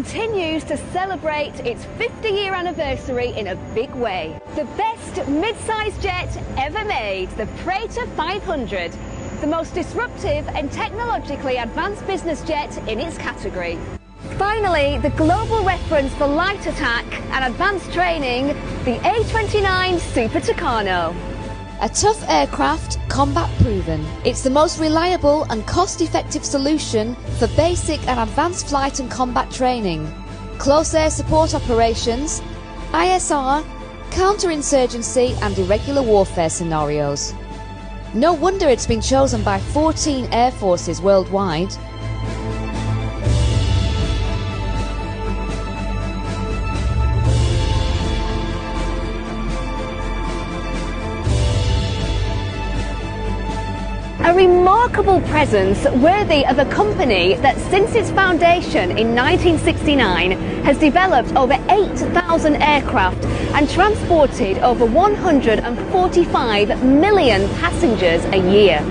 Continues to celebrate its 50-year anniversary in a big way. The best mid-sized jet ever made, the Praetor 500, the most disruptive and technologically advanced business jet in its category. Finally, the global reference for light attack and advanced training, the A-29 Super Tucano. A tough aircraft, combat proven. It's the most reliable and cost-effective solution for basic and advanced flight and combat training, close air support operations, ISR, counterinsurgency and irregular warfare scenarios. No wonder it's been chosen by 14 air forces worldwide. A remarkable presence worthy of a company that since its foundation in 1969 has developed over 8,000 aircraft and transported over 145 million passengers a year.